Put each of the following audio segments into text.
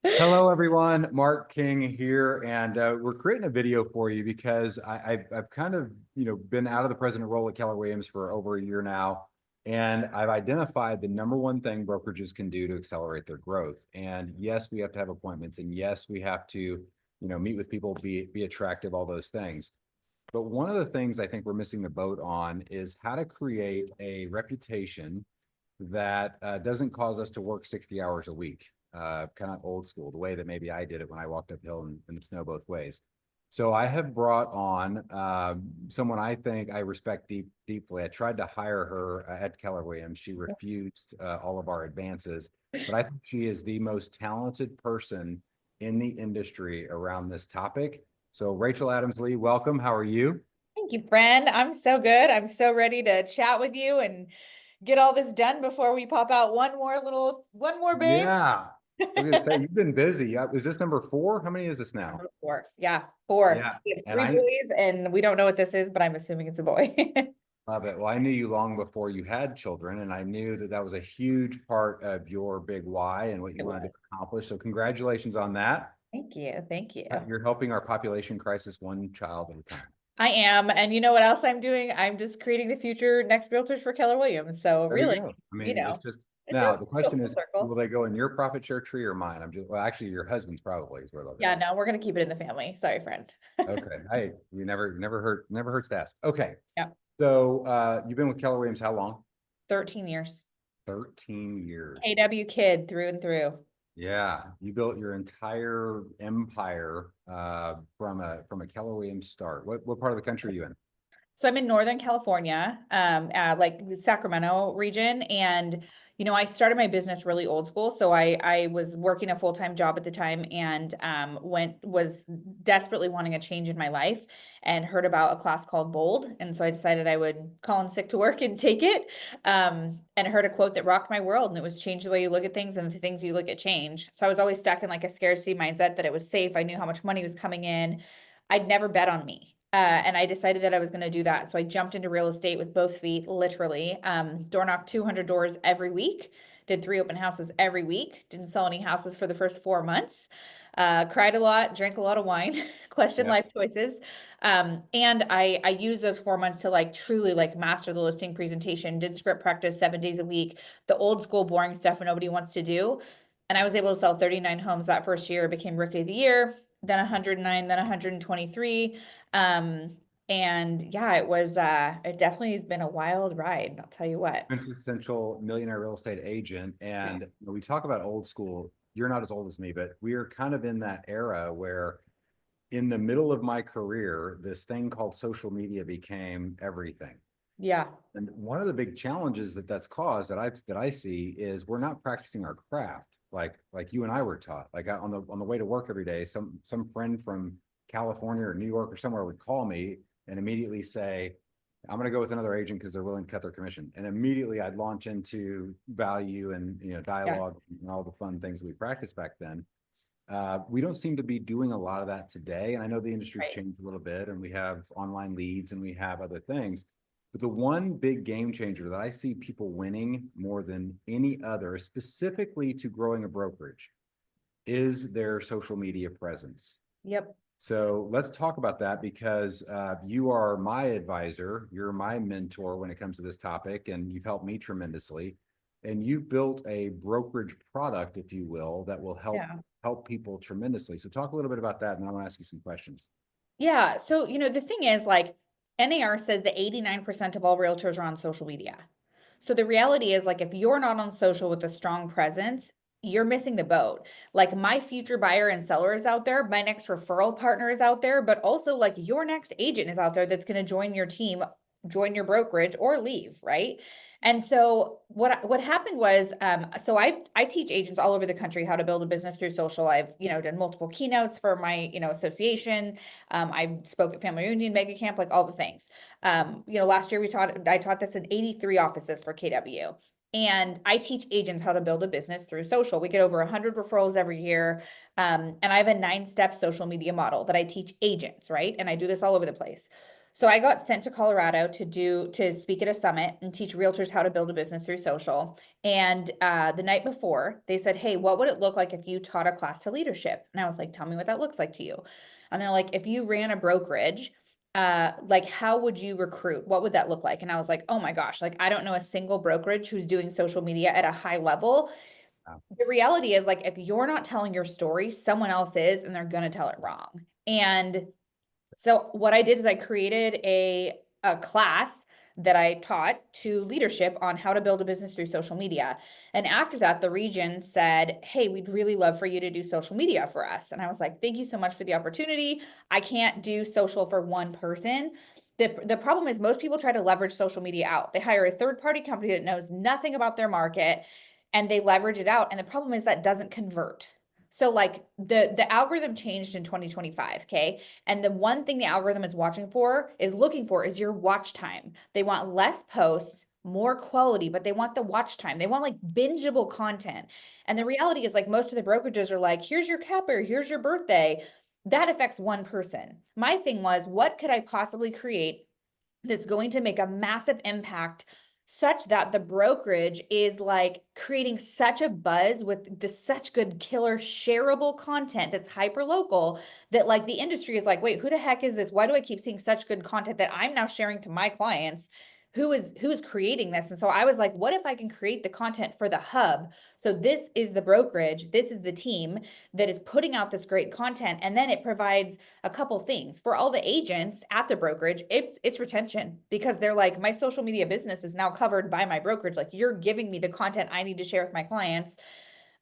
Hello, everyone. Mark King here, and we're creating a video for you because I've kind of been out of the president role at Keller Williams for over a year now, and I've identified the number one thing brokerages can do to accelerate their growth. And yes, we have to have appointments, and yes, we have to meet with people, be attractive, all those things. But one of the things I think we're missing the boat on is how to create a reputation that doesn't cause us to work 60 hours a week, kind of old school, the way that maybe I did it when I walked uphill in the snow both ways. So I have brought on someone I think I respect deeply. I tried to hire her at Keller Williams. She refused all of our advances, but I think she is the most talented person in the industry around this topic. So Rachel Adams Lee, welcome. How are you? Thank you, friend. I'm so good. I'm so ready to chat with you and get all this done before we pop out one more babe. Yeah. I was gonna say you've been busy. Is this number four? How many is this now? Number four. Yeah, four. Yeah. We have And three I boys and we don't know what this is, but I'm assuming it's a boy. love it. Well, I knew you long before you had children, and I knew that that was a huge part of your big why and what you It wanted to was. accomplish. So congratulations on that. Thank you. Thank you. You're helping our population crisis one child at a time. I am. And you know what else I'm doing? I'm just creating the future next realtors for Keller Williams. So There you really, go. I you mean, it's know, just it's a now the go question full is, will circle. they go in your profit share tree or mine? Well, actually, your husband's probably is where they'll Yeah, go. no, we're gonna keep it in the family. Sorry, friend. Okay. Hey, you never hurts to ask. Okay. Yeah, So you've been with Keller Williams how long? 13 years. 13 years. KW kid through and through. Yeah, you built your entire empire from a Keller Williams start. What part of the country are you in? So I'm in Northern California, like Sacramento region. And, I started my business really old school. So I was working a full-time job at the time and was desperately wanting a change in my life and heard about a class called Bold. And so I decided I would call in sick to work and take it. And heard a quote that rocked my world. And it was change the way you look at things and the things you look at change. So I was always stuck in like a scarcity mindset that it was safe. I knew how much money was coming in. I'd never bet on me. And I decided that I was going to do that. So I jumped into real estate with both feet, literally. Door knocked 200 doors every week, did 3 open houses every week, didn't sell any houses for the first 4 months, cried a lot, drank a lot of wine, questioned Yeah. life choices. And I used those 4 months to like truly like master the listing presentation, did script practice 7 days a week, the old school boring stuff nobody wants to do. And I was able to sell 39 homes that first year, became rookie of the year, then 109, then 123. And yeah, it definitely has been a wild ride, I'll tell you what. Quintessential millionaire real estate agent. Yeah. And we talk about old school. You're not as old as me, but we are kind of in that era where in the middle of my career, this thing called social media became everything. Yeah. And one of the big challenges that's caused that I see is we're not practicing our craft like you and I were taught. Like on the way to work every day, some friend from California or New York or somewhere would call me and immediately say, I'm going to go with another agent because they're willing to cut their commission. And immediately I'd launch into value and Yeah. dialogue and all the fun things we practiced back then. We don't seem to be doing a lot of that today. And I know the industry's Right. changed a little bit and we have online leads and we have other things. But the one big game changer that I see people winning more than any other, specifically to growing a brokerage, is their social media presence. Yep. So let's talk about that because you are my advisor. You're my mentor when it comes to this topic, and you've helped me tremendously. And you've built a brokerage product, if you will, that will Yeah. help people tremendously. So talk a little bit about that, and then I want to ask you some questions. Yeah. So, the thing is like NAR says that 89% of all realtors are on social media. So the reality is like if you're not on social with a strong presence, you're missing the boat. Like my future buyer and seller is out there, my next referral partner is out there, but also like your next agent is out there that's going to join your team, join your brokerage or leave, right? And so what happened was so I teach agents all over the country how to build a business through social. I've, done multiple keynotes for my, association. I spoke at family reunion, mega camp, like all the things. Last year I taught this in 83 offices for KW. And I teach agents how to build a business through social. We get over 100 referrals every year. And I have a 9-step social media model that I teach agents, right? And I do this all over the place. So I got sent to Colorado to speak at a summit and teach realtors how to build a business through social. And the night before, they said, "Hey, what would it look like if you taught a class to leadership?" And I was like, "Tell me what that looks like to you." And they're like, "If you ran a brokerage, like how would you recruit? What would that look like?" And I was like, "Oh my gosh, like I don't know a single brokerage who's doing social media at a high level." Wow. The reality is, like, if you're not telling your story, someone else is, and they're going to tell it wrong. And so what I did is I created a class that I taught to leadership on how to build a business through social media. And after that, the region said, "Hey, we'd really love for you to do social media for us." And I was like, "Thank you so much for the opportunity. I can't do social for one person." The problem is most people try to leverage social media out. They hire a third-party company that knows nothing about their market and they leverage it out. And the problem is that doesn't convert. So like the algorithm changed in 2025, okay? And the one thing the algorithm is looking for is your watch time. They want less posts, more quality, but they want the watch time. They want like bingeable content. And the reality is like most of the brokerages are like, "Here's your capper, here's your birthday." That affects one person. My thing was, what could I possibly create that's going to make a massive impact such that the brokerage is like creating such a buzz with the such good killer shareable content that's hyper local that like the industry is like, "Wait, who the heck is this? Why do I keep seeing such good content that I'm now sharing to my clients? Who is creating this?" And so I was like, what if I can create the content for the hub? So this is the brokerage, this is the team that is putting out this great content, and then it provides a couple things for all the agents at the brokerage. It's retention, because they're like, "My social media business is now covered by my brokerage. Like, you're giving me the content I need to share with my clients."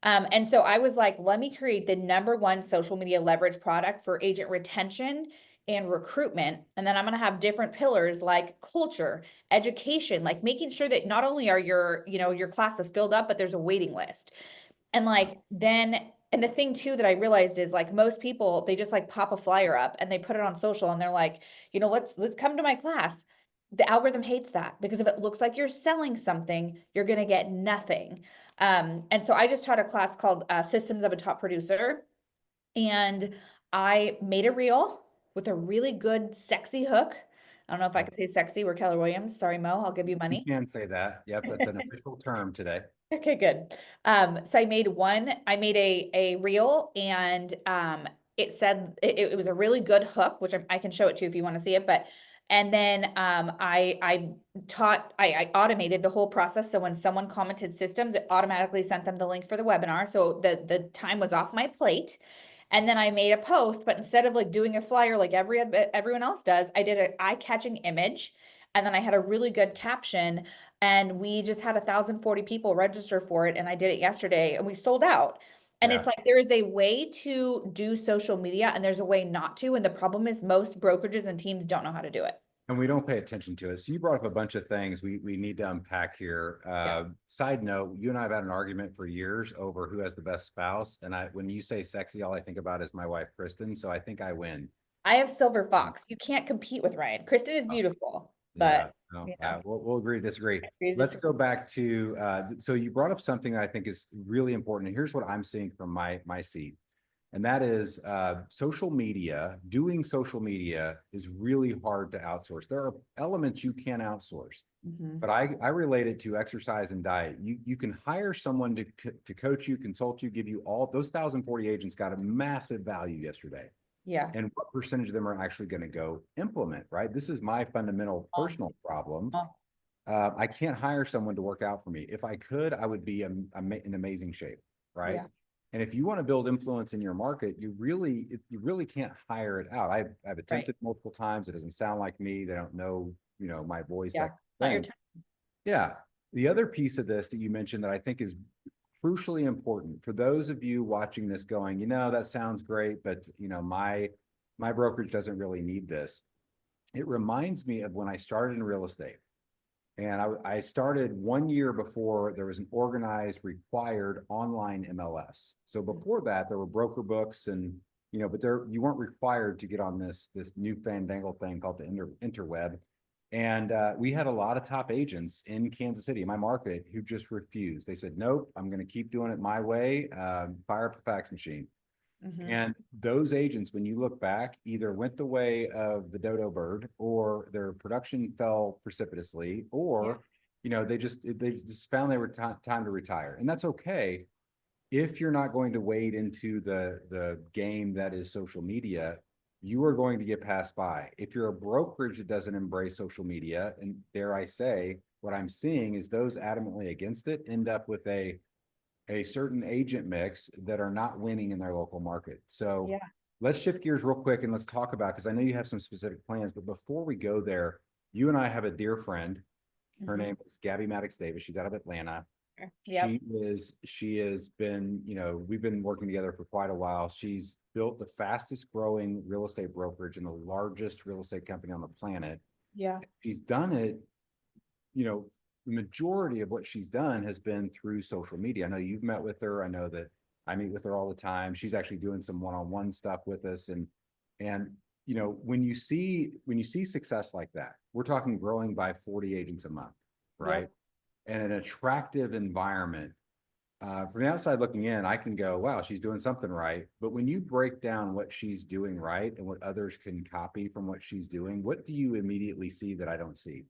And so I was like, let me create the number one social media leverage product for agent retention and recruitment. And then I'm going to have different pillars like culture, education, like making sure that not only are your classes filled up, but there's a waiting list. And like then and the thing too that I realized is like most people, they just like pop a flyer up and they put it on social and they're like, let's come to my class. The algorithm hates that, because if it looks like you're selling something, you're going to get nothing. And so I just taught a class called Systems of a Top Producer. And I made a reel with a really good, sexy hook. I don't know if I could say sexy. We're Keller Williams. Sorry, Mo, I'll give you You money. can say that. Yep, that's an official term today. Okay, good. So I made a reel, and it said it was a really good hook, which I can show it to you if you want to see it. But and then I automated the whole process. So when someone commented systems, it automatically sent them the link for the webinar. So the time was off my plate. And then I made a post, but instead of like doing a flyer like everyone else does, I did an eye-catching image, and then I had a really good caption, and we just had 1,040 people register for it, and I did it yesterday and we sold out. And Yeah. it's like there is a way to do social media and there's a way not to, and the problem is most brokerages and teams don't know how to do it. And we don't pay attention to it. So you brought up a bunch of things we need to unpack here. Yeah. Side note, you and I have had an argument for years over who has the best spouse. And when you say sexy, all I think about is my wife, Kristen. So I think I win. I have Silver Fox. You can't compete with Ryan. Kristen is Oh, beautiful, yeah, but no, you know, we'll agree to disagree. agree to Let's disagree. go back to, so you brought up something that I think is really important. And here's what I'm seeing from my seat. And that is social media. Doing social media is really hard to outsource. There are elements you can outsource, Mhm. but I relate it to exercise and diet. You can hire someone to coach you, consult you, give you all those 1,040 agents got a massive value yesterday. Yeah. And what percentage of them are actually going to go implement, right? This is my fundamental Oh, personal problem. oh, I can't hire someone to work out for me. If I could, I would be in amazing shape, right? yeah. And if you want to build influence in your market, you really can't hire it out. I've Right. attempted multiple times. It doesn't sound like me. They don't know, my voice, Yeah. that It's not kind your of thing. time. Yeah. The other piece of this that you mentioned that I think is crucially important for those of you watching this going, that sounds great, but my brokerage doesn't really need this. It reminds me of when I started in real estate. And I started 1 year before there was an organized required online MLS. So before that, there were broker books and, but you weren't required to get on this new fandangled thing called the interweb. And we had a lot of top agents in Kansas City, my market, who just refused. They said, "Nope, I'm going to keep doing it my way. Fire up the fax machine." Mhm. And those agents, when you look back, either went the way of the dodo bird, or their production fell precipitously, Yeah. or they just found they were time to retire, and that's okay if you're not going to wade into the game that is social media. You are going to get passed by. If you're a brokerage that doesn't embrace social media, and dare I say, what I'm seeing is those adamantly against it end up with a certain agent mix that are not winning in their local market. So Yeah. let's shift gears real quick and let's talk about, because I know you have some specific plans, but before we go there, you and I have a dear friend. Her Mhm. name is Gabby Maddox Davis. She's out of Atlanta. Sure. Yep. She has been, we've been working together for quite a while. She's built the fastest growing real estate brokerage and the largest real estate company on the planet. Yeah. She's done it, the majority of what she's done has been through social media. I know you've met with her. I know that I meet with her all the time. She's actually doing some one-on-one stuff with us. And when you see success like that, we're talking growing by 40 agents a month, right? Yep. And an attractive environment. From the outside looking in, I can go, wow, she's doing something right. But when you break down what she's doing right and what others can copy from what she's doing, what do you immediately see that I don't see?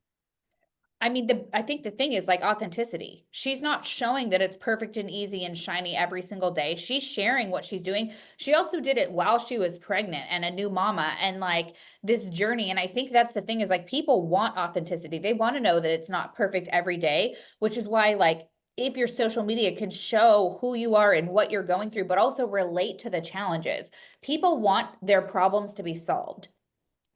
I mean, I think the thing is like authenticity. She's not showing that it's perfect and easy and shiny every single day. She's sharing what she's doing. She also did it while she was pregnant and a new mama and like this journey. And I think that's the thing is like people want authenticity. They want to know that it's not perfect every day, which is why like if your social media can show who you are and what you're going through, but also relate to the challenges. People want their problems to be solved.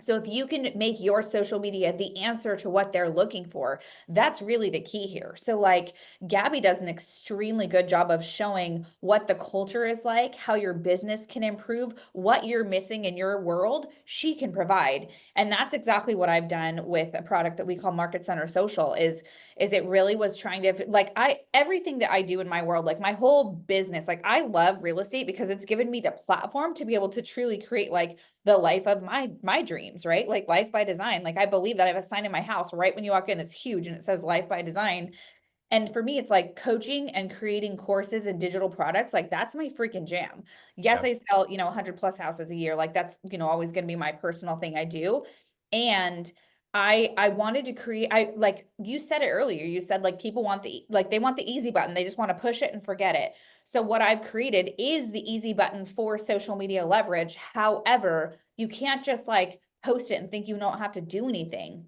So if you can make your social media the answer to what they're looking for, that's really the key here. So like Gabby does an extremely good job of showing what the culture is like, how your business can improve, what you're missing in your world, she can provide. And that's exactly what I've done with a product that we call Market Center Social is it really was trying to like I everything that I do in my world, like my whole business, like I love real estate because it's given me the platform to be able to truly create like the life of my dreams, right? Like life by design. Like I believe that I have a sign in my house right when you walk in, it's huge and it says life by design. And for me, it's like coaching and creating courses and digital products. Like that's my freaking jam. Yes, Yeah. I sell, 100 plus houses a year. Like that's, always going to be my personal thing I do. And I wanted to create, I like you said it earlier. You said like people want they want the easy button. They just want to push it and forget it. So what I've created is the easy button for social media leverage. However, you can't just like post it and think you don't have to do anything.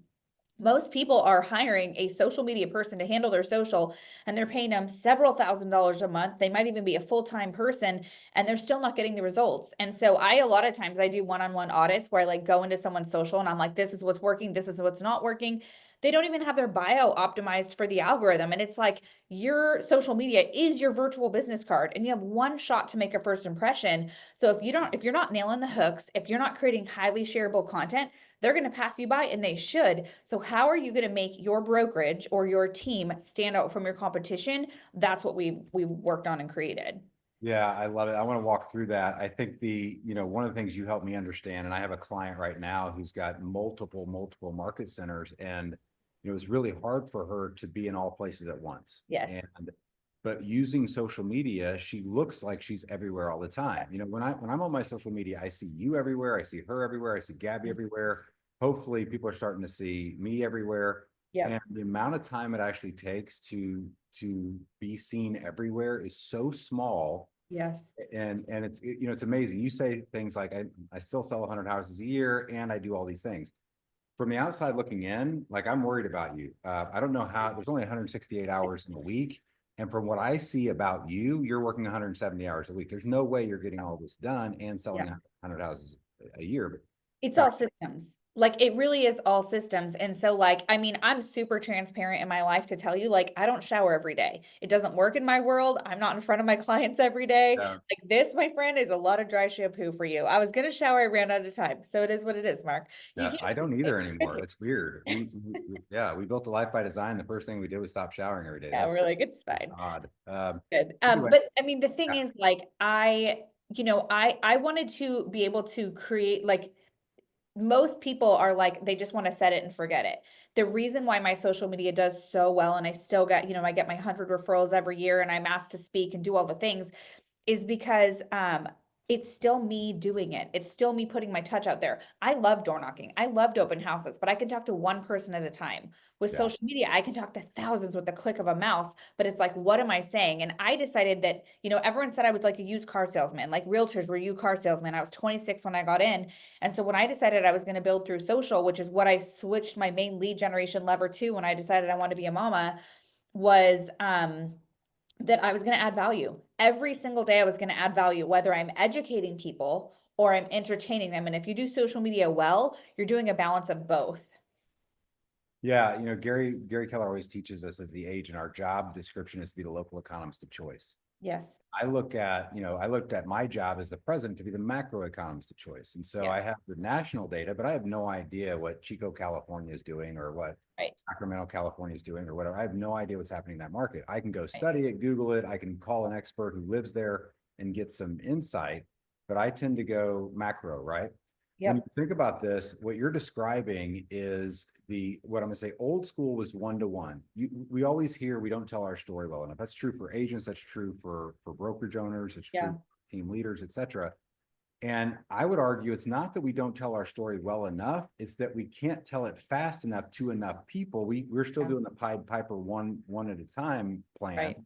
Most people are hiring a social media person to handle their social and they're paying them several $1,000s a month. They might even be a full-time person and they're still not getting the results. And so a lot of times I do one-on-one audits where I like go into someone's social and I'm like, this is what's working. This is what's not working. They don't even have their bio optimized for the algorithm. And it's like your social media is your virtual business card and you have one shot to make a first impression. So if you're not nailing the hooks, if you're not creating highly shareable content, they're going to pass you by and they should. So how are you going to make your brokerage or your team stand out from your competition? That's what we worked on and created. Yeah, I love it. I want to walk through that. I think one of the things you helped me understand, and I have a client right now who's got multiple market centers, and it's really hard for her to be in all places at once. Yes. But using social media, she looks like she's everywhere all the time. When I'm on my social media, I see you everywhere, I see her everywhere, I see Gabby everywhere. Hopefully, people are starting to see me everywhere. And Yep. the amount of time it actually takes to be seen everywhere is so small. Yes. And it's amazing. You say things like I still sell 100 houses a year and I do all these things. From the outside looking in, like I'm worried about you. I don't know how. There's only 168 hours in a week, and from what I see about you, you're working 170 hours a week. There's no way you're getting all this done and selling Yeah. 100 houses a year. It's But all systems. Like it really is all systems. And so like, I mean, I'm super transparent in my life to tell you, like, I don't shower every day. It doesn't work in my world. I'm not in front of my clients every day. uh, Like this, my friend, is a lot of dry shampoo for you. I was gonna shower, I ran out of time. So it is what it is, Mark. You yeah, can't I see don't it. either anymore. It's weird. Yeah, we built a life by design. The first thing we did was stop showering every day. Yeah, That's we're like, it's fine. odd. Good. Anyway, But I mean, the thing yeah, is like, I wanted to be able to create like most people are like they just want to set it and forget it. The reason why my social media does so well and I still get, I get my 100 referrals every year and I'm asked to speak and do all the things is because it's still me doing it. It's still me putting my touch out there. I love door knocking. I loved open houses, but I can talk to one person at a time. With Yeah. social media, I can talk to thousands with the click of a mouse, but it's like, what am I saying? And I decided that, everyone said I was like a used car salesman, like realtors were used car salesmen. I was 26 when I got in. And so when I decided I was going to build through social, which is what I switched my main lead generation lever to when I decided I wanted to be a mama, was that I was going to add value. Every single day I was going to add value, whether I'm educating people or I'm entertaining them. And if you do social media well, you're doing a balance of both. Yeah, Gary Keller always teaches us as the agent, our job description is to be the local economist of choice. Yes. I looked at my job as the president to be the macroeconomist of choice. And so Yeah. I have the national data, but I have no idea what Chico, California is doing or what Right. Sacramento, California is doing or whatever. I have no idea what's happening in that market. I can go Right. study it, Google it. I can call an expert who lives there and get some insight, but I tend to go macro, right? When you Yep. think about this, what you're describing is what I'm going to say, old school was one-to-one. We always hear we don't tell our story well enough. That's true for agents. That's true for brokerage owners. It's true Yeah. for team leaders, et cetera. And I would argue it's not that we don't tell our story well enough. It's that we can't tell it fast enough to enough people. We're still Yeah. doing the Pied Piper one at a time plan. Right.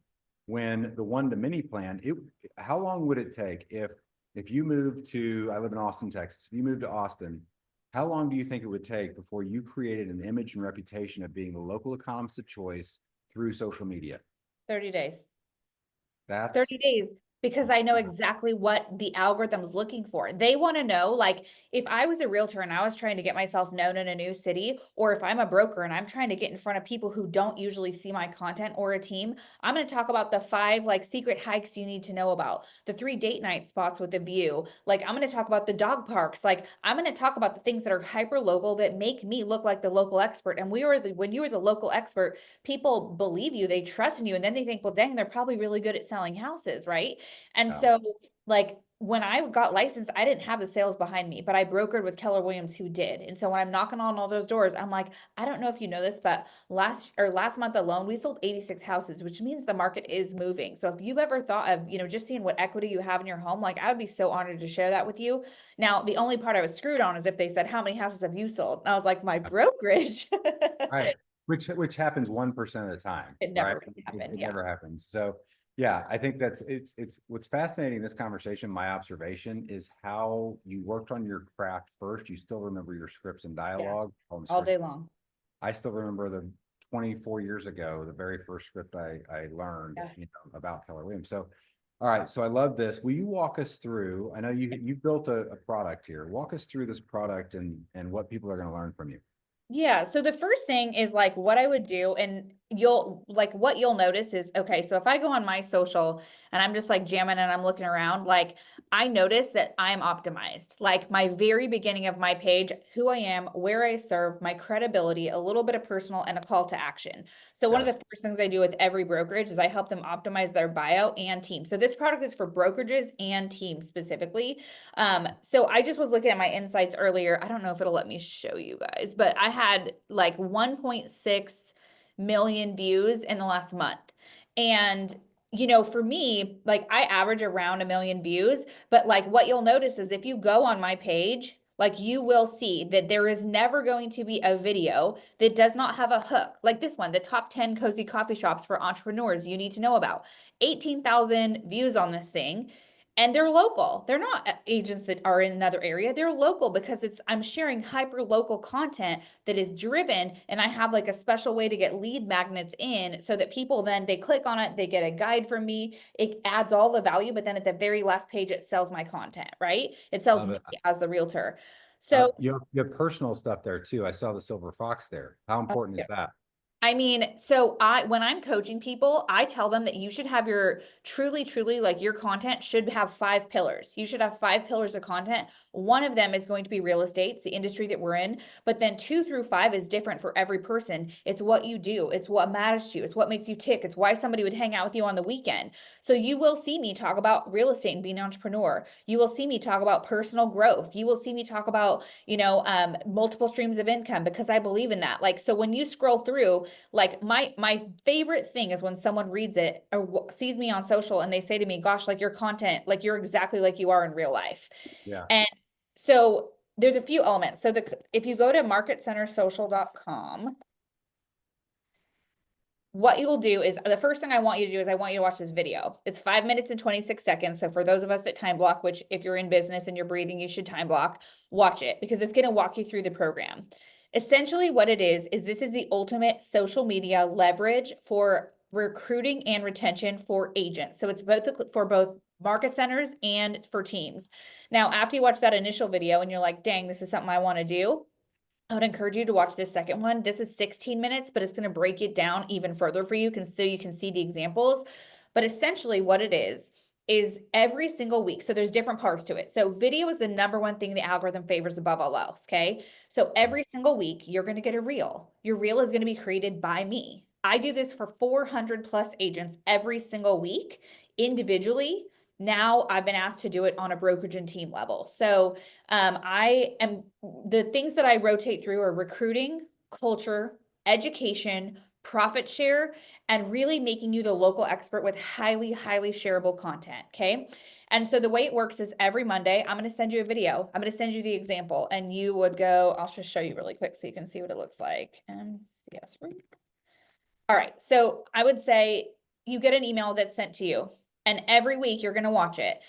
When the one to many plan, how long would it take if you moved to, I live in Austin, Texas. If you moved to Austin, how long do you think it would take before you created an image and reputation of being the local economist of choice through social media? 30 days. That's 30 days, because I know exactly what the algorithm's looking for. They want to know, like, if I was a realtor and I was trying to get myself known in a new city, or if I'm a broker and I'm trying to get in front of people who don't usually see my content or a team, I'm going to talk about the 5 like secret hikes you need to know about, the 3 date night spots with a view. Like, I'm going to talk about the dog parks. Like, I'm going to talk about the things that are hyper local that make me look like the local expert. And when you are the local expert, people believe you, they trust in you, and then they think, well, dang, they're probably really good at selling houses, right? And um, so, like, when I got licensed, I didn't have the sales behind me, but I brokered with Keller Williams who did. And so when I'm knocking on all those doors, I'm like, I don't know if you know this, but last month alone, we sold 86 houses, which means the market is moving. So if you've ever thought of, just seeing what equity you have in your home, like, I would be so honored to share that with you. Now, the only part I was screwed on is if they said, how many houses have you sold? And I was like, my brokerage. right. Which happens 1% of the time, It right? never really happened. It Yeah. never happens. So yeah, I think it's what's fascinating in this conversation, my observation is how you worked on your craft first. You still remember your scripts and Yeah. dialogue. All day long. I still remember the 24 years ago, the very first script I learned, Yeah. about Keller Williams. So, all right. So I love this. Will you walk us through? I know you built a product here. Walk us through this product and what people are going to learn from you. Yeah. So the first thing is like what I would do, and what you'll notice is, okay, so if I go on my social and I'm just like jamming and I'm looking around, like, I notice that I'm optimized. Like, my very beginning of my page, who I am, where I serve, my credibility, a little bit of personal, and a call to action. So one of Yeah. the first things I do with every brokerage is I help them optimize their bio and team. So this product is for brokerages and teams specifically. So I just was looking at my insights earlier. I don't know if it'll let me show you guys, but I had like 1.6 million views in the last month. And for me, like, I average around a million views, but like, what you'll notice is if you go on my page, like, you will see that there is never going to be a video that does not have a hook. Like this one, the top 10 cozy coffee shops for entrepreneurs you need to know about. 18,000 views on this thing. And they're local. They're not agents that are in another area. They're local because I'm sharing hyper local content that is driven. And I have like a special way to get lead magnets in so that people then they click on it, they get a guide from me. It adds all the value, but then at the very last page, it sells my content, right? It sells Love me it. as the realtor. So, You have personal stuff there too. I saw the silver fox there. How important is that? I mean, when I'm coaching people, I tell them that you should have your truly, like, your content should have 5 pillars. You should have 5 pillars of content. One of them is going to be real estate, it's the industry that we're in. But then 2 through 5 is different for every person. It's what you do, it's what matters to you, it's what makes you tick, it's why somebody would hang out with you on the weekend. So you will see me talk about real estate and being an entrepreneur. You will see me talk about personal growth. You will see me talk about, multiple streams of income because I believe in that. Like, so when you scroll through, like my favorite thing is when someone reads it or sees me on social and they say to me, gosh, like your content, like you're exactly like you are in real life. Yeah. And so there's a few elements. So if you go to marketcentersocial.com, what you'll do is the first thing I want you to do is I want you to watch this video. It's 5 minutes and 26 seconds. So for those of us that time block, which if you're in business and you're breathing, you should time block, watch it because it's going to walk you through the program. Essentially what it is this is the ultimate social media leverage for recruiting and retention for agents. So it's both for both market centers and for teams. Now, after you watch that initial video and you're like, dang, this is something I want to do, I would encourage you to watch this second one. This is 16 minutes, but it's going to break it down even further for you so you can see the examples. But essentially what it is every single week. So there's different parts to it. So video is the number one thing the algorithm favors above all else. Okay. So every single week you're going to get a reel. Your reel is going to be created by me. I do this for 400 plus agents every single week individually. Now I've been asked to do it on a brokerage and team level. So the things that I rotate through are recruiting, culture, education, profit share, and really making you the local expert with highly, highly shareable content. Okay. And so the way it works is every Monday, I'm going to send you a video. I'm going to send you the example and you would go, I'll just show you really quick so you can see what it looks like. MCS. All right. So I would say you get an email that's sent to you and every week you're going to watch it.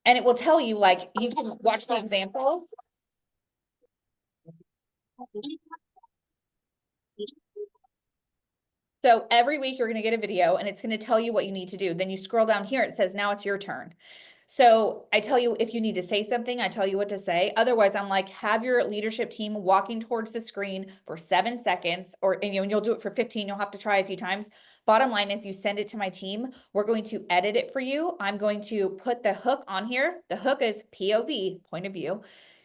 And it will tell you, like, you can watch the example. So every week you're going to get a video and it's going to tell you what you need to do. Then you scroll down here, it says, now it's your turn. So I tell you, if you need to say something, I tell you what to say. Otherwise, I'm like, have your leadership team walking towards the screen for 7 seconds, and you'll do it for 15. You'll have to try a few times. Bottom line is you send it to my team. We're going to edit it for you. I'm going to put the hook on here. The hook is POV, point of view.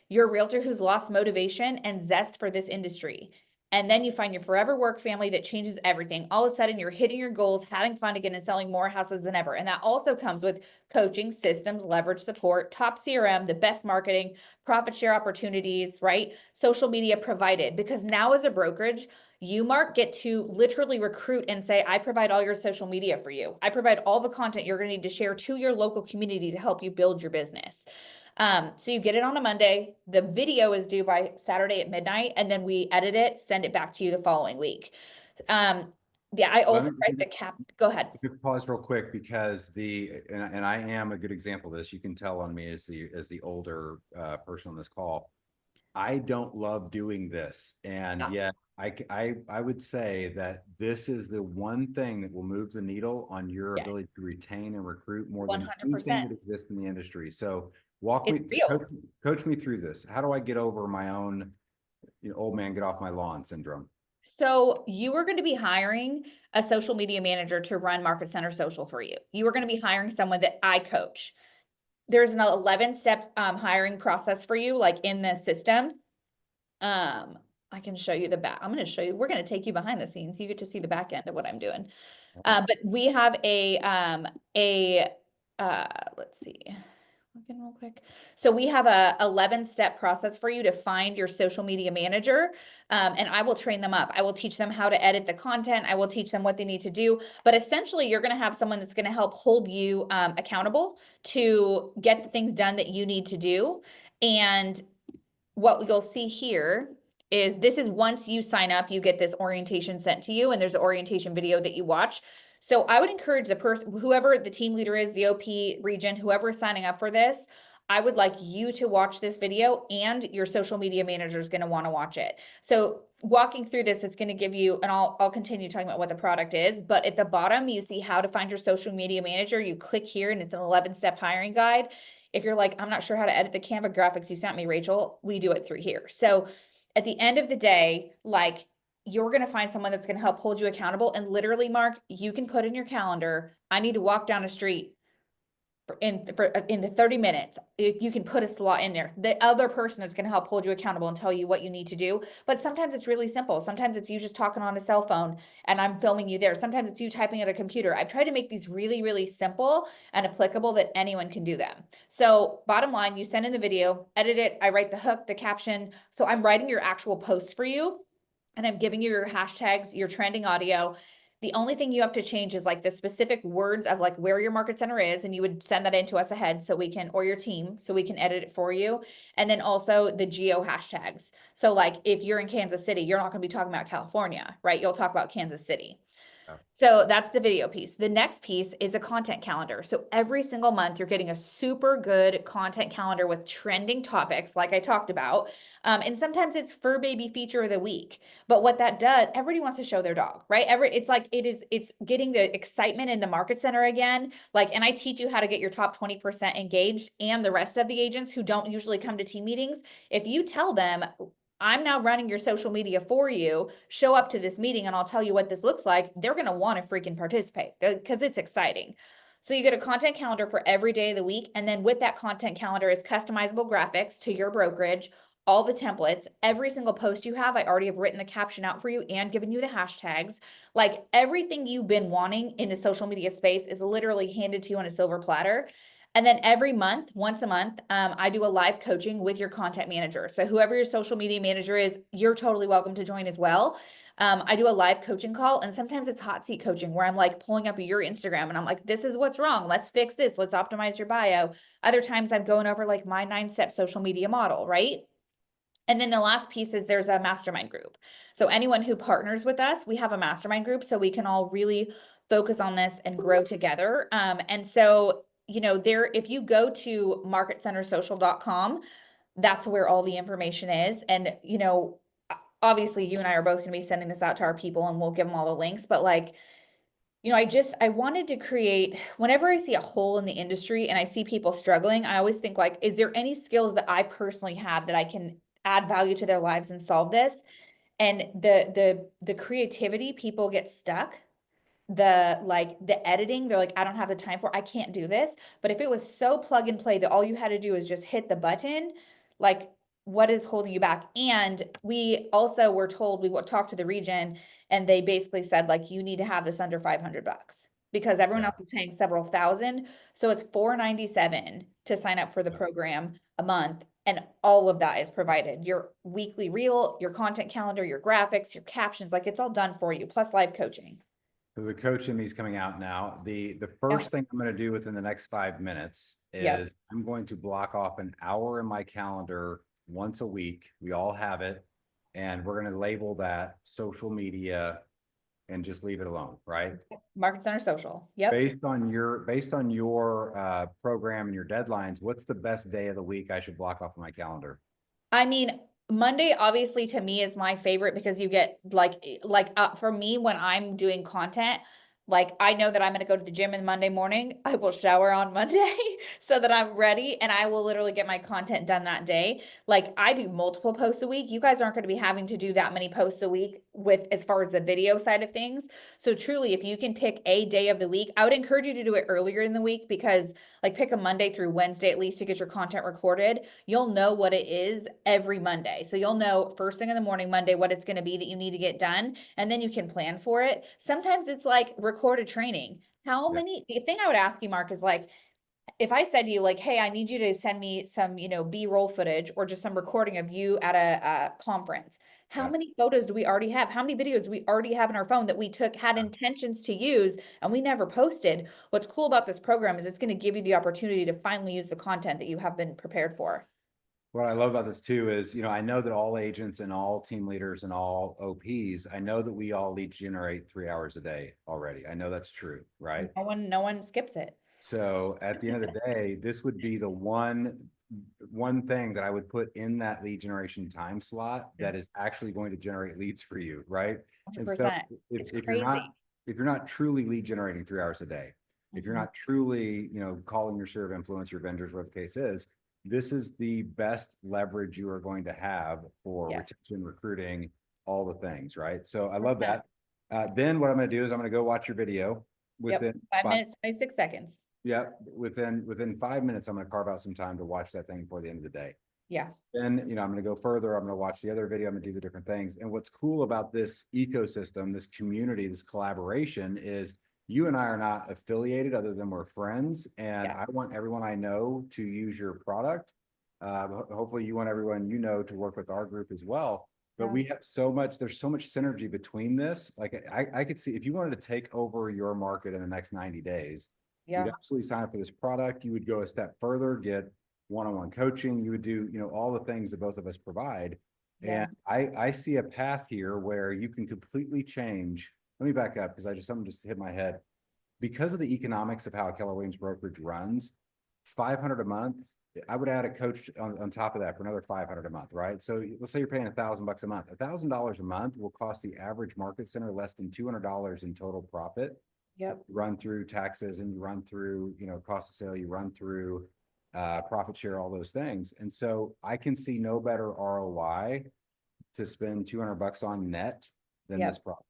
You're a realtor who's lost motivation and zest for this industry. And then you find your forever work family that changes everything. All of a sudden, you're hitting your goals, having fun again, and selling more houses than ever. And that also comes with coaching, systems, leverage, support, top CRM, the best marketing, profit share opportunities, right? Social media provided. Because now as a brokerage, you, Mark, get to literally recruit and say, I provide all your social media for you. I provide all the content you're going to need to share to your local community to help you build your business. So you get it on a Monday, the video is due by Saturday at midnight, and then we edit it, send it back to you the following week. Yeah, I also write the go ahead. Pause real quick because and I am a good example of this. You can tell on me as the older person on this call. I don't love doing this, and yet I would say that this is the one thing that will move the needle on your ability to retain and recruit more than 100%. anything that exists in the industry. So coach me through this. How do I get over my own, old man get off my lawn syndrome? So you are going to be hiring a social media manager to run Market Center Social for you. You are going to be hiring someone that I coach. There's an 11-step hiring process for you, like in the system. I can show you the back. I'm going to show you. We're going to take you behind the scenes. You get to see the back end of what I'm doing. But we have let's see. Looking real quick. So we have a 11-step process for you to find your social media manager. And I will train them up. I will teach them how to edit the content. I will teach them what they need to do. But essentially, you're going to have someone that's going to help hold you accountable to get the things done that you need to do. And what you'll see here is this is once you sign up, you get this orientation sent to you, and there's an orientation video that you watch. So I would encourage the person, whoever the team leader is, the OP region, whoever is signing up for this, I would like you to watch this video, and your social media manager is going to want to watch it. So walking through this, it's going to give you, and I'll continue talking about what the product is, but at the bottom, you see how to find your social media manager. You click here and it's an 11-step hiring guide. If you're like, I'm not sure how to edit the Canva graphics you sent me, Rachel, we do it through here. So at the end of the day, like, you're going to find someone that's going to help hold you accountable. And literally, Mark, you can put in your calendar, I need to walk down a street in the 30 minutes. You can put a slot in there. The other person is going to help hold you accountable and tell you what you need to do. But sometimes it's really simple. Sometimes it's you just talking on a cell phone and I'm filming you there. Sometimes it's you typing at a computer. I've tried to make these really, really simple and applicable that anyone can do them. So bottom line, you send in the video, edit it. I write the hook, the caption. So I'm writing your actual post for you. and I'm giving you your hashtags, your trending audio. The only thing you have to change is like the specific words of like where your market center is, and you would send that into us ahead so we can, or your team, so we can edit it for you. And then also the geo hashtags. So like if you're in Kansas City, you're not going to be talking about California, right? You'll talk about Kansas City. Yeah. So that's the video piece. The next piece is a content calendar. So every single month, you're getting a super good content calendar with trending topics, like I talked about. And sometimes it's fur baby feature of the week. But what that does, everybody wants to show their dog, right? It's like it's getting the excitement in the market center again. Like, and I teach you how to get your top 20% engaged and the rest of the agents who don't usually come to team meetings. If you tell them, I'm now running your social media for you, show up to this meeting and I'll tell you what this looks like, they're going to want to freaking participate because it's exciting. So you get a content calendar for every day of the week. And then with that content calendar is customizable graphics to your brokerage, all the templates, every single post you have, I already have written the caption out for you and given you the hashtags. Like everything you've been wanting in the social media space is literally handed to you on a silver platter. And then every month, once a month, I do a live coaching with your content manager. So whoever your social media manager is, you're totally welcome to join as well. I do a live coaching call, and sometimes it's hot seat coaching where I'm like pulling up your Instagram and I'm like, this is what's wrong. Let's fix this. Let's optimize your bio. Other times I'm going over like my 9-step social media model, right? And then the last piece is there's a mastermind group. So anyone who partners with us, we have a mastermind group so we can all really focus on this and grow together. And so, there, if you go to marketcentersocial.com, that's where all the information is. And, obviously you and I are both going to be sending this out to our people and we'll give them all the links, but like, I wanted to create, whenever I see a hole in the industry and I see people struggling, I always think like, is there any skills that I personally have that I can add value to their lives and solve this? And the creativity, people get stuck. The editing, they're like, I don't have the time for, I can't do this. But if it was so plug and play that all you had to do is just hit the button, like what is holding you back? And we also were told, we talked to the region and they basically said like, you need to have this under $500 because everyone Yeah. else is paying several thousand. So it's $497 to sign up for the Yeah. program a month. And all of that is provided. Your weekly reel, your content calendar, your graphics, your captions, like it's all done for you, plus live coaching. So the coach in me is coming out now. The Yeah. first thing I'm going to do within the next 5 minutes Yep. is I'm going to block off an hour in my calendar once a week. We all have it. And we're going to label that social media and just leave it alone, right? Market Center Social. Yep. Based on your program and your deadlines, what's the best day of the week I should block off my calendar? I mean, Monday obviously to me is my favorite because you get for me when I'm doing content, like I know that I'm going to go to the gym in Monday morning. I will shower on Monday so that I'm ready and I will literally get my content done that day. Like I do multiple posts a week. You guys aren't going to be having to do that many posts a week with as far as the video side of things. So truly, if you can pick a day of the week, I would encourage you to do it earlier in the week because like pick a Monday through Wednesday at least to get your content recorded. You'll know what it is every Monday. So you'll know first thing in the morning, Monday, what it's going to be that you need to get done. And then you can plan for it. Sometimes it's like recorded training. Yeah. The thing I would ask you, Mark, is like, if I said to you, like, hey, I need you to send me some, B-roll footage or just some recording of you at a conference, how Yeah. many photos do we already have? How many videos do we already have in our phone that we had intentions to use and we never posted? What's cool about this program is it's going to give you the opportunity to finally use the content that you have been prepared for. What I love about this too is, I know that all agents and all team leaders and all OPs, I know that we all each generate 3 hours a day already. I know that's true, right? No one skips it. So at the end of the day, this would be the one thing that I would put in that lead generation time slot that is actually going to generate leads for you, right? And so 100%. if, It's if you're not crazy. if you're not truly lead generating 3 hours a day, if you're Mhm. not truly, calling your sphere of influence, your vendors, what the case is, this is the best leverage you are going to have for Yeah. retention, recruiting, all the things, right? So I love 100%. that. Then what I'm going to do is I'm going to go watch your video Yep. within 5 minutes, 26 seconds. yeah, within 5 minutes, I'm going to carve out some time to watch that thing before the end of the day. Yeah. Then, I'm going to go further. I'm going to watch the other video. I'm going to do the different things. And what's cool about this ecosystem, this community, this collaboration is you and I are not affiliated other than we're friends. And Yeah. I want everyone I know to use your product. Hopefully you want everyone to work with our group as well. but Yeah. we have so much, there's so much synergy between this. Like I could see if you wanted to take over your market in the next 90 days, you'd Yeah. absolutely sign up for this product. You would go a step further, get one-on-one coaching. You would do, all the things that both of us provide. Yeah. And I see a path here where you can completely change. Let me back up because something just hit my head. Because of the economics of how Keller Williams brokerage runs, 500 a month, I would add a coach on top of that for another 500 a month, right? So let's say you're paying $1,000 a month. $1,000 a month will cost the average market center less than $200 in total profit. Yep. Run through taxes and you run through, cost of sale, you run through profit share, all those things. And so I can see no better ROI to spend $200 on net than this Yep. product.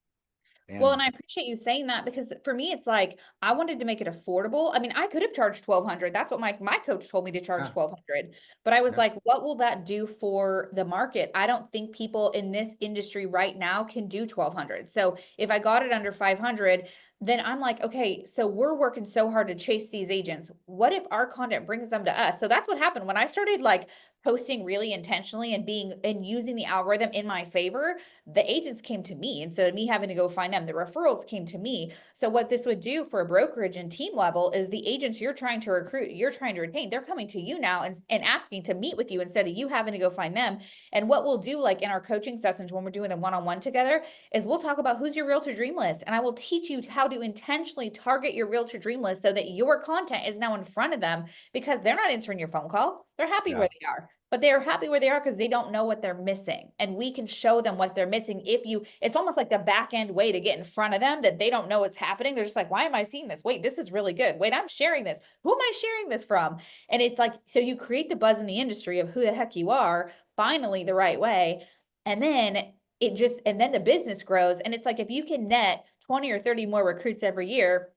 Well, And and I appreciate you saying that because for me, it's like I wanted to make it affordable. I mean, I could have charged 1,200. That's what my coach told me to charge yeah, 1,200. But I was yeah, like, what will that do for the market? I don't think people in this industry right now can do 1,200. So if I got it under 500, then I'm like, okay, so we're working so hard to chase these agents. What if our content brings them to us? So that's what happened when I started like posting really intentionally and using the algorithm in my favor. The agents came to me instead of me having to go find them. The referrals came to me. So what this would do for a brokerage and team level is the agents you're trying to recruit, you're trying to retain, they're coming to you now and asking to meet with you instead of you having to go find them. And what we'll do, like in our coaching sessions when we're doing the one-on-one together, is we'll talk about who's your realtor dream list. And I will teach you how to intentionally target your realtor dream list so that your content is now in front of them because they're not answering your phone call. They're happy yeah. where they are. But they're happy where they are because they don't know what they're missing. And we can show them what they're missing. It's almost like the back end way to get in front of them that they don't know what's happening. They're just like, why am I seeing this? Wait, this is really good. Wait, I'm sharing this. Who am I sharing this from? And it's like, so you create the buzz in the industry of who the heck you are, finally the right way. And then and then the business grows. And it's like, if you can net 20 or 30 more recruits every year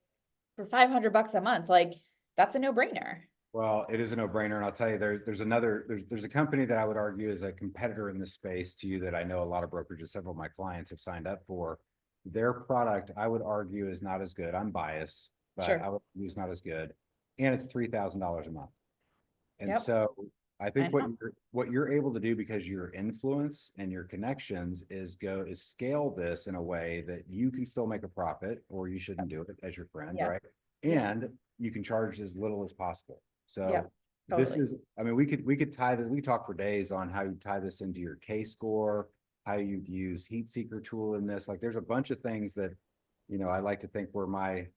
for $500 a month, like that's a no brainer. Well, it is a no-brainer, and I'll tell you, there's a company that I would argue is a competitor in this space to you that I know a lot of brokerages, several of my clients have signed up for. Their product, I would argue, is not as good. I'm biased, but I Sure. would argue is not as good, and it's $3,000 a month. And Yep. so I I think know. what you're able to do because your influence and your connections is scale this in a way that you can still make a profit, or you shouldn't do it as your friend, Yeah. right? Yeah. And you can charge as little as possible. Yeah. So this Totally. is, I mean, we could tie this, we talk for days on how you tie this into your K score, how you use heat seeker tool in this. Like there's a bunch of things that, I like to think were my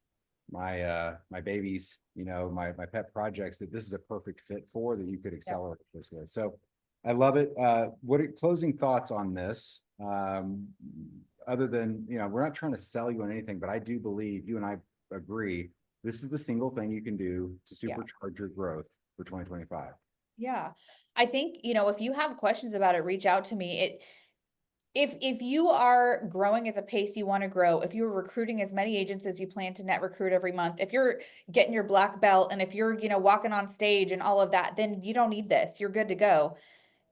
babies, my pet projects that this is a perfect fit for that you could Yeah. accelerate this with. So I love it. What are closing thoughts on this? Other than, we're not trying to sell you on anything, but I do believe you and I agree this is the single thing you can do to Yeah. supercharge your growth for 2025. Yeah. I think, if you have questions about it, reach out to me. If you are growing at the pace you want to grow, if you're recruiting as many agents as you plan to net recruit every month, if you're getting your black belt and if you're, walking on stage and all of that, then you don't need this. You're good to go.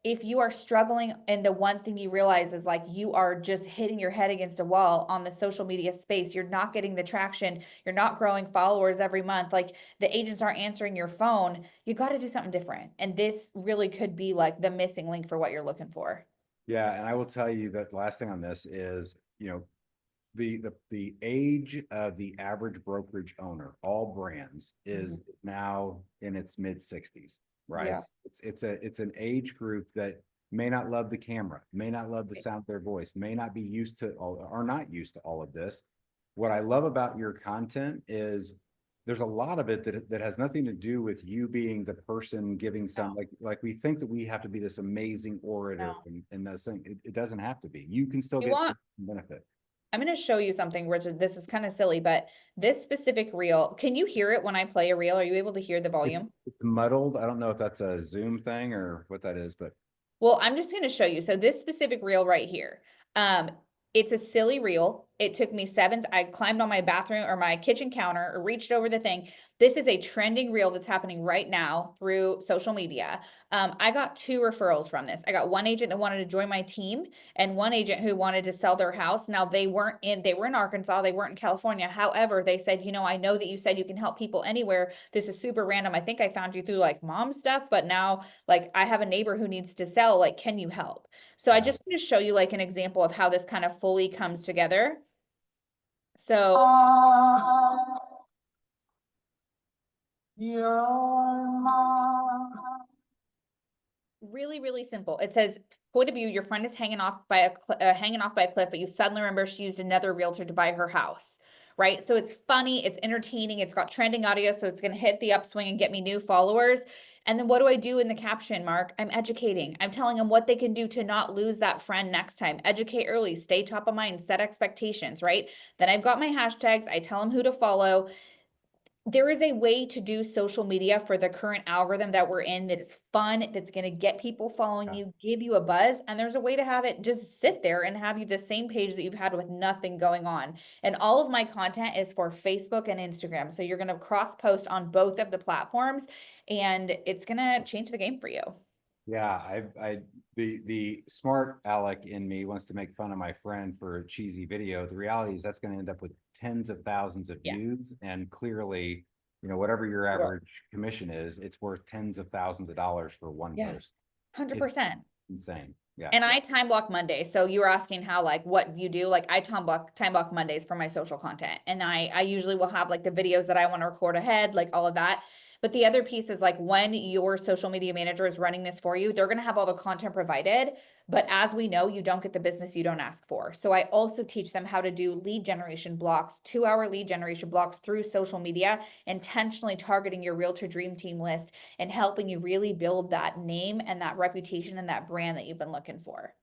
If you are struggling and the one thing you realize is like you are just hitting your head against a wall on the social media space, you're not getting the traction, you're not growing followers every month, like the agents aren't answering your phone, you got to do something different. And this really could be like the missing link for what you're looking for. Yeah, and I will tell you that the last thing on this is, the age of the average brokerage owner, all brands, is Mhm. now in its mid 60s, right? Yeah. It's an age group that may not love the camera, may not love the sound of their voice, may not be used to all, are not used to all of this. What I love about your content is there's a lot of it that has nothing to do with you being the person giving some, No, like we think that we have to be this amazing orator no. and those things. It doesn't have to be. You can still You get want benefit. I'm going to show you something, Richard. This is kind of silly, but this specific reel, can you hear it when I play a reel? Are you able to hear the volume? It's muddled. I don't know if that's a Zoom thing or what that is, but Well, I'm just going to show you. So this specific reel right here, um, it's a silly reel. It took me I climbed on my bathroom or my kitchen counter or reached over the thing. This is a trending reel that's happening right now through social media. I got 2 referrals from this. I got one agent that wanted to join my team and one agent who wanted to sell their house. Now they were in Arkansas, they weren't in California. However, they said, I know that you said you can help people anywhere. This is super random. I think I found you through like mom stuff, but now like I have a neighbor who needs to sell. Like, can you help? So I Yeah. just want to show you like an example of how this kind of fully comes together. So really, really simple. It says, point of view, your friend is hanging off by a cliff, but you suddenly remember she used another realtor to buy her house, right? So it's funny, it's entertaining, it's got trending audio, so it's going to hit the upswing and get me new followers. And then what do I do in the caption, Mark? I'm educating. I'm telling them what they can do to not lose that friend next time. Educate early, stay top of mind, set expectations, right? Then I've got my hashtags. I tell them who to follow. There is a way to do social media for the current algorithm that we're in that is fun, that's going to get people following Yeah. you, give you a buzz. And there's a way to have it just sit there and have you the same page that you've had with nothing going on. And all of my content is for Facebook and Instagram. So you're going to cross post on both of the platforms and it's going to change the game for you. Yeah, the smart Alec in me wants to make fun of my friend for a cheesy video. The reality is that's going to end up with tens of thousands of Yeah. views, and clearly, whatever your Sure. average commission is, it's worth tens of thousands of dollars for one Yeah. post. It's 100%. insane. Yeah. And I time block Mondays. So you were asking how, like, what you do. Like, I time block Mondays for my social content. And I usually will have like the videos that I want to record ahead, like all of that. But the other piece is like when your social media manager is running this for you, they're going to have all the content provided. But as we know, you don't get the business you don't ask for. So I also teach them how to do lead generation blocks, 2-hour lead generation blocks through social media, intentionally targeting your realtor dream team list and helping you really build that name and that reputation and that brand that you've been looking for.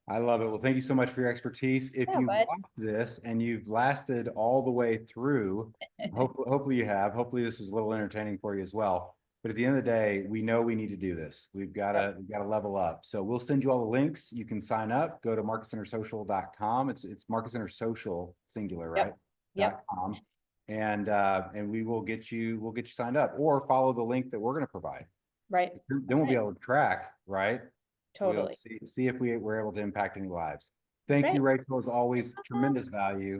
I love it. Well, thank you so much for your expertise. If Yeah, you've bud. watched this and you've lasted all the way through, hopefully you have. Hopefully this was a little entertaining for you as well. But at the end of the day, we know we need to do this. We've got to level up. So we'll send you all the links. You can sign up. Go to marketcentersocial.com. It's Market Center Social singular, right? Yep. .com. And we'll get you signed up, or follow the link that we're going to provide. Right. Then we'll be able to track, right? We'll Totally. see if we were able to impact any lives. That's Thank right. you, Rachel. As always, tremendous value.